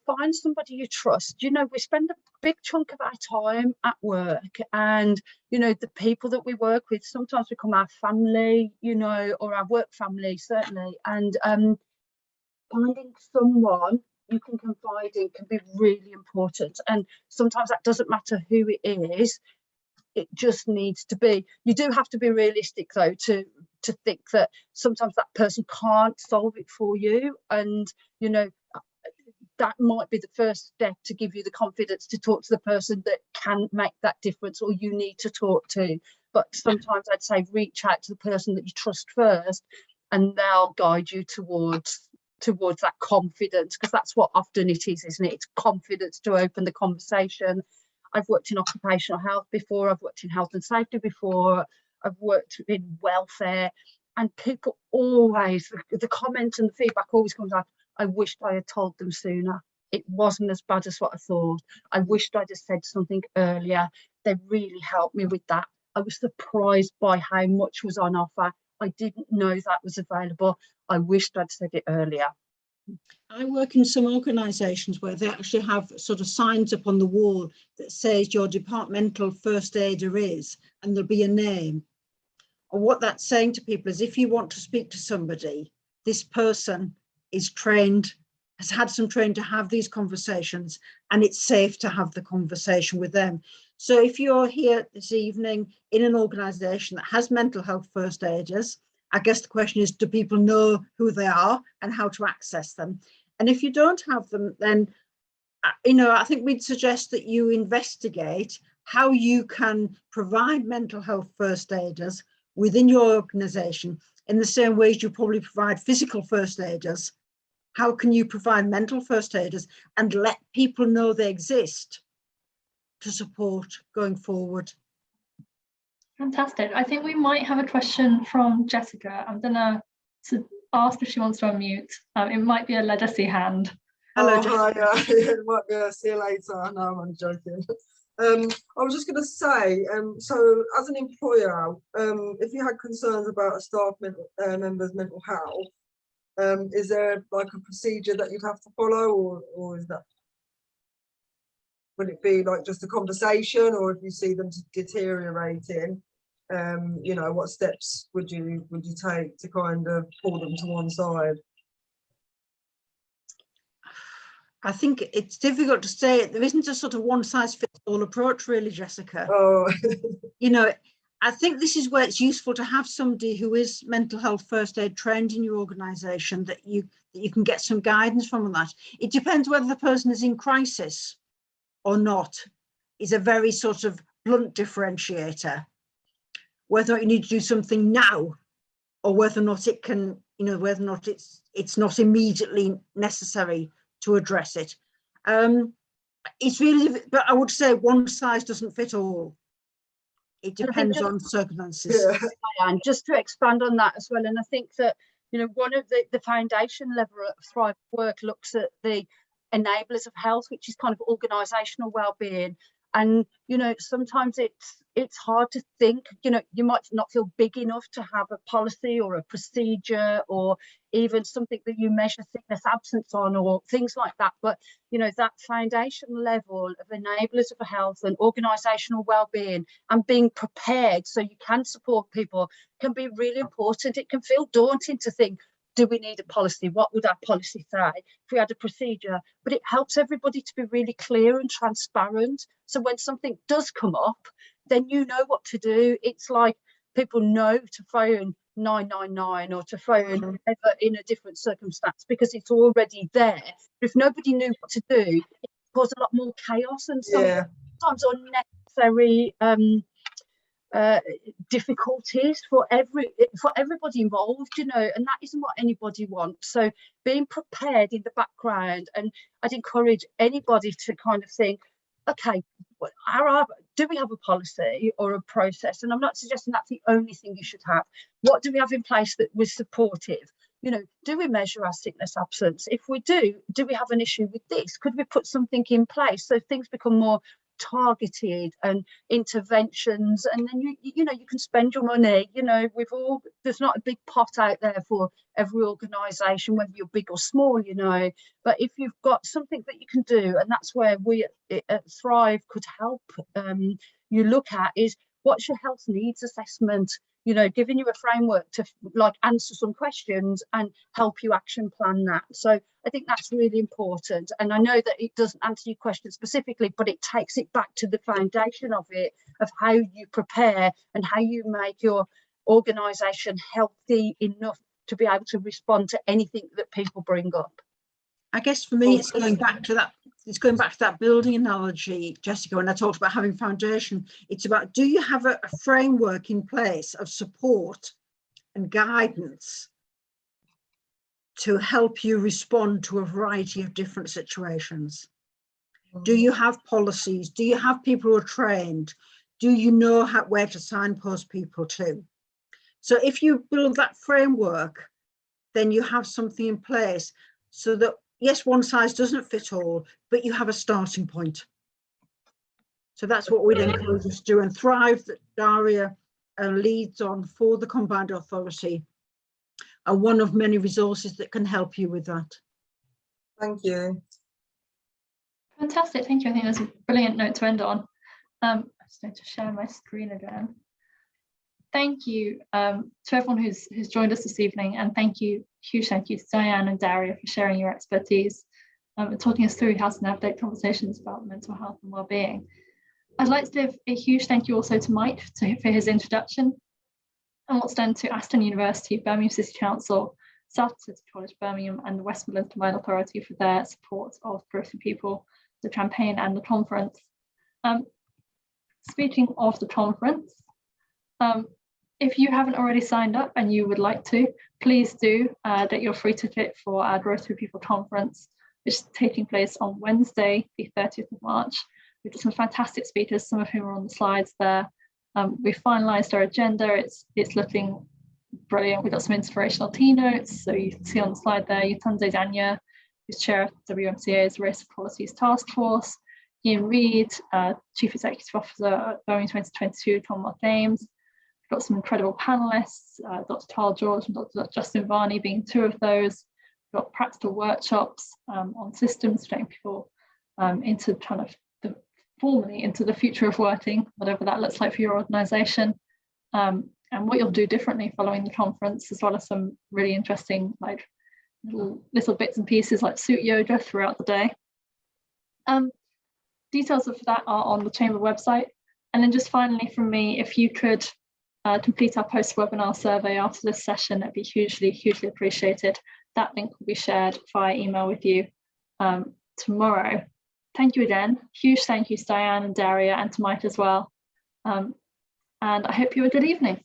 find somebody you trust. You know, we spend a big chunk of our time at work, and you know, the people that we work with sometimes become our family, you know, or our work family certainly, and finding someone you can confide in can be really important. And sometimes that doesn't matter who it is, it just needs to be, you do have to be realistic though to think that sometimes that person can't solve it for you, and you know, that might be the first step to give you the confidence to talk to the person that can make that difference, or you need to talk to. But sometimes I'd say reach out to the person that you trust first, and they'll guide you towards that confidence, because that's what often it is, isn't it? It's confidence to open the conversation. I've worked in occupational health before, I've worked in health and safety before, I've worked in welfare, and people always, the comment and the feedback always comes out, I wished I had told them sooner. It wasn't as bad as what I thought. I wished I'd have said something earlier. They really helped me with that. I was surprised by how much was on offer. I didn't know that was available. I wished I'd said it earlier. I work in some organisations where they actually have sort of signs up on the wall that says your departmental first aider is, and there'll be a name. And what that's saying to people is, if you want to speak to somebody, this person is trained, has had some training to have these conversations, and it's safe to have the conversation with them. So if you're here this evening in an organisation that has mental health first aiders, I guess the question is, do people know who they are and how to access them? And if you don't have them, then, you know, I think we'd suggest that you investigate how you can provide mental health first aiders within your organisation in the same ways you probably provide physical first aiders. How can you provide mental first aiders and let people know they exist to support going forward? Fantastic. I think we might have a question from Jessica. I'm gonna ask if she wants to unmute. It might be a legacy hand. Hello, hi, it might be a see you later. No, I'm joking. I was just going to say, so as an employer, if you had concerns about a staff member's mental health, is there like a procedure that you'd have to follow, or is that, would it be like just a conversation, or if you see them deteriorating, you know, what steps would you take to kind of pull them to one side? I think it's difficult to say. There isn't a sort of one size fits all approach, really, Jessica. Oh. You know, I think this is where it's useful to have somebody who is mental health first aid trained in your organisation, that you can get some guidance from on that. It depends whether the person is in crisis or not, is a very sort of blunt differentiator. Whether you need to do something now, or whether or not it can, you know, whether or not it's not immediately necessary to address it. It's really, but I would say one size doesn't fit all. It depends on circumstances. Yeah. And just to expand on that as well, and I think that, you know, one of the foundation level of Thrive work looks at the enablers of health, which is kind of organisational well-being. And, you know, sometimes it's hard to think, you know, you might not feel big enough to have a policy or a procedure, or even something that you measure sickness absence on, or things like that. But, you know, that foundation level of enablers of health and organisational well-being, and being prepared so you can support people, can be really important. It can feel daunting to think, do we need a policy? What would our policy say if we had a procedure? But it helps everybody to be really clear and transparent. So when something does come up, then you know what to do. It's like people know to phone 999 or to phone whoever in a different circumstance, because it's already there. But if nobody knew what to do, it caused a lot more chaos and sometimes unnecessary difficulties for everybody involved, you know, and that isn't what anybody wants. So being prepared in the background, and I'd encourage anybody to kind of think, okay, do we have a policy or a process? And I'm not suggesting that's the only thing you should have. What do we have in place that was supportive? You know, do we measure our sickness absence? If we do we have an issue with this? Could we put something in place so things become more targeted and interventions, and then you know, you can spend your money, you know, there's not a big pot out there for every organisation, whether you're big or small, you know, but if you've got something that you can do, and that's where we at Thrive could help you look at, is what's your health needs assessment, you know, giving you a framework to like answer some questions and help you action plan that. So I think that's really important. And I know that it doesn't answer your question specifically, but it takes it back to the foundation of it, of how you prepare and how you make your organisation healthy enough to be able to respond to anything that people bring up. I guess for me, it's going back to that. It's going back to that building analogy, Jessica, when I talked about having foundation. It's about, do you have a framework in place of support and guidance to help you respond to a variety of different situations? Do you have policies? Do you have people who are trained? Do you know where to signpost people to? So if you build that framework, then you have something in place so that, yes, one size doesn't fit all, but you have a starting point. So that's what we'd encourage us to do. And Thrive, that Darea leads on for the Combined Authority, are one of many resources that can help you with that. Thank you. Fantastic, thank you. I think that's a brilliant note to end on. I'm just going to share my screen again. Thank you to everyone who's joined us this evening, and huge thank you to Diane and Darea for sharing your expertise and talking us through how to navigate conversations about mental health and wellbeing. I'd like to give a huge thank you also to Mike for his introduction, and what's done to Aston University, Birmingham City Council, South City College Birmingham, and the West Midlands Combined Authority for their support of Growth for People, the campaign and the conference. Speaking of the conference, if you haven't already signed up and you would like to, please do get your free ticket for our Growth for People conference, which is taking place on Wednesday, the 30th of March. We've got some fantastic speakers, some of whom are on the slides there. We've finalised our agenda. It's looking brilliant. We've got some inspirational keynotes. So you can see on the slide there, Yatunde Danya, who's chair of WMCA's Race Policies Task Force, Ian Reid, Chief Executive Officer at Birmingham 2022 Commonwealth Games. We've got some incredible panelists, Dr. Carl George and Dr. Justin Varney being two of those. We've got practical workshops on systems, getting people into kind of formally into the future of working, whatever that looks like for your organisation, and what you'll do differently following the conference, as well as some really interesting like little bits and pieces like suit yoga throughout the day. Details of that are on the Chamber website. And then just finally from me, if you could complete our post-webinar survey after this session, it'd be hugely, hugely appreciated. That link will be shared via email with you tomorrow. Thank you again. Huge thank you to Diane and Darea and to Mike as well. And I hope you have a good evening.